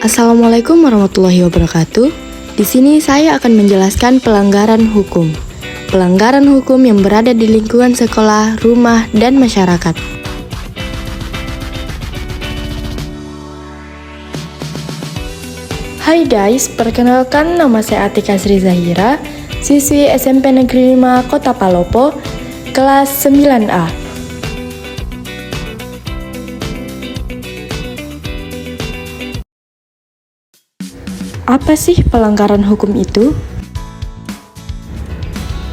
Assalamualaikum warahmatullahi wabarakatuh. Di sini saya akan menjelaskan pelanggaran hukum. Pelanggaran hukum yang berada di lingkungan sekolah, rumah, dan masyarakat. Hai guys, perkenalkan nama saya Atika Sri Zahira, siswi SMP Negeri 5 Kota Palopo, kelas 9A. Apa sih pelanggaran hukum itu?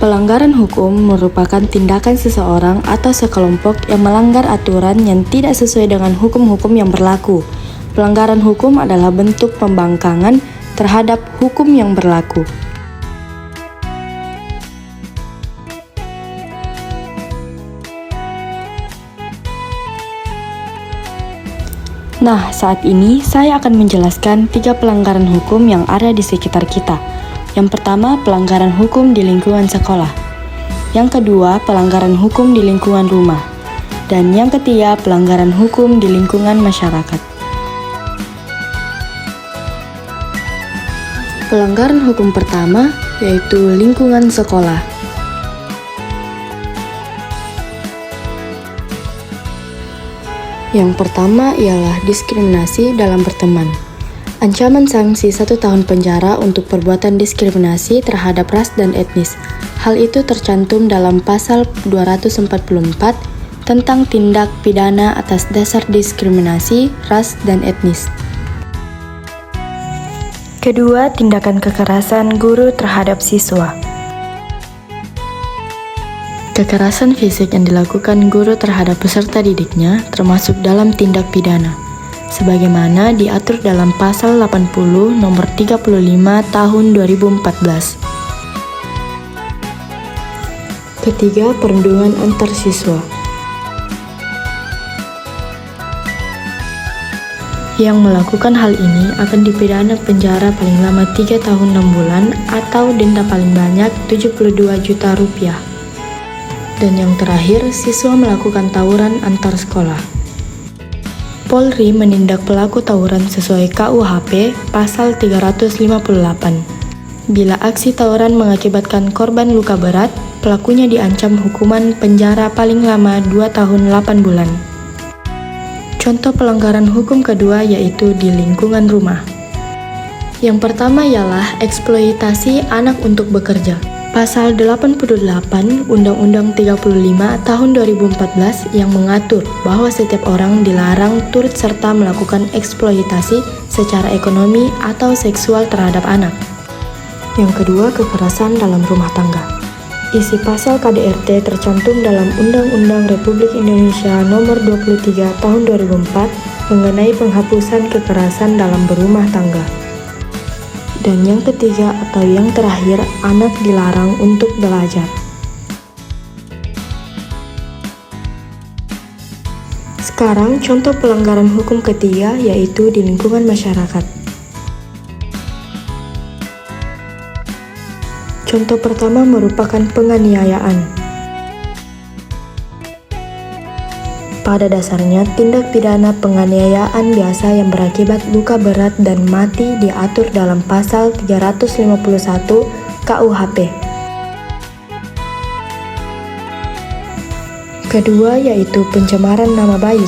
Pelanggaran hukum merupakan tindakan seseorang atau sekelompok yang melanggar aturan yang tidak sesuai dengan hukum-hukum yang berlaku. Pelanggaran hukum adalah bentuk pembangkangan terhadap hukum yang berlaku. Nah, saat ini saya akan menjelaskan 3 pelanggaran hukum yang ada di sekitar kita. Yang pertama, pelanggaran hukum di lingkungan sekolah. Yang kedua, pelanggaran hukum di lingkungan rumah. Dan yang ketiga, pelanggaran hukum di lingkungan masyarakat. Pelanggaran hukum pertama yaitu lingkungan sekolah. Yang pertama ialah diskriminasi dalam berteman. Ancaman sanksi 1 tahun penjara untuk perbuatan diskriminasi terhadap ras dan etnis. Hal itu tercantum dalam pasal 244 tentang tindak pidana atas dasar diskriminasi ras dan etnis. Kedua, tindakan kekerasan guru terhadap siswa. Kekerasan fisik yang dilakukan guru terhadap peserta didiknya termasuk dalam tindak pidana, sebagaimana diatur dalam Pasal 80 Nomor 35 Tahun 2014. Ketiga, perundungan antar siswa. Yang melakukan hal ini akan dipidana penjara paling lama 3 tahun 6 bulan atau denda paling banyak 72 juta rupiah. Dan yang terakhir, siswa melakukan tawuran antar sekolah. Polri menindak pelaku tawuran sesuai KUHP Pasal 358. Bila aksi tawuran mengakibatkan korban luka berat, pelakunya diancam hukuman penjara paling lama 2 tahun 8 bulan. Contoh pelanggaran hukum kedua yaitu di lingkungan rumah. Yang pertama ialah eksploitasi anak untuk bekerja. Pasal 88 Undang-Undang 35 Tahun 2014 yang mengatur bahwa setiap orang dilarang turut serta melakukan eksploitasi secara ekonomi atau seksual terhadap anak. Yang kedua, kekerasan dalam rumah tangga. Isi pasal KDRT tercantum dalam Undang-Undang Republik Indonesia Nomor 23 Tahun 2004 mengenai penghapusan kekerasan dalam berumah tangga. Dan yang ketiga atau yang terakhir, anak dilarang untuk belajar. Sekarang contoh pelanggaran hukum ketiga yaitu di lingkungan masyarakat. Contoh pertama merupakan penganiayaan. Pada dasarnya, tindak pidana penganiayaan biasa yang berakibat luka berat dan mati diatur dalam Pasal 351 KUHP. Kedua yaitu pencemaran nama baik.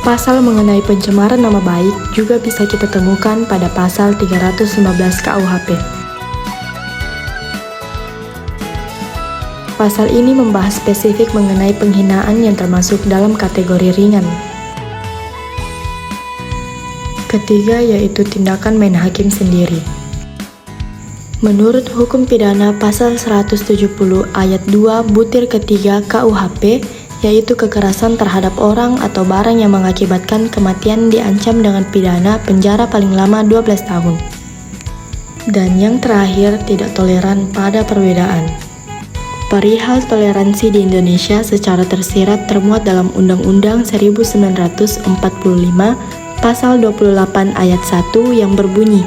Pasal mengenai pencemaran nama baik juga bisa kita temukan pada Pasal 315 KUHP. Pasal ini membahas spesifik mengenai penghinaan yang termasuk dalam kategori ringan. Ketiga yaitu tindakan main hakim sendiri. Menurut hukum pidana pasal 170 ayat 2 butir ketiga KUHP, yaitu kekerasan terhadap orang atau barang yang mengakibatkan kematian diancam dengan pidana penjara paling lama 12 tahun. Dan yang terakhir, tidak toleran pada perbedaan. Perihal toleransi di Indonesia secara tersirat termuat dalam Undang-Undang 1945 Pasal 28 ayat 1 yang berbunyi,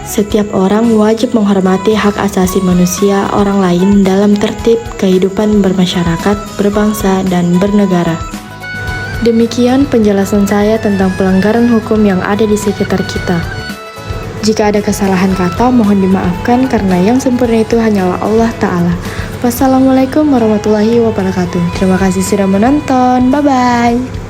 setiap orang wajib menghormati hak asasi manusia orang lain dalam tertib kehidupan bermasyarakat, berbangsa, dan bernegara. Demikian penjelasan saya tentang pelanggaran hukum yang ada di sekitar kita. Jika ada kesalahan kata, mohon dimaafkan karena yang sempurna itu hanyalah Allah Ta'ala. Wassalamualaikum warahmatullahi wabarakatuh. Terima kasih sudah menonton. Bye-bye.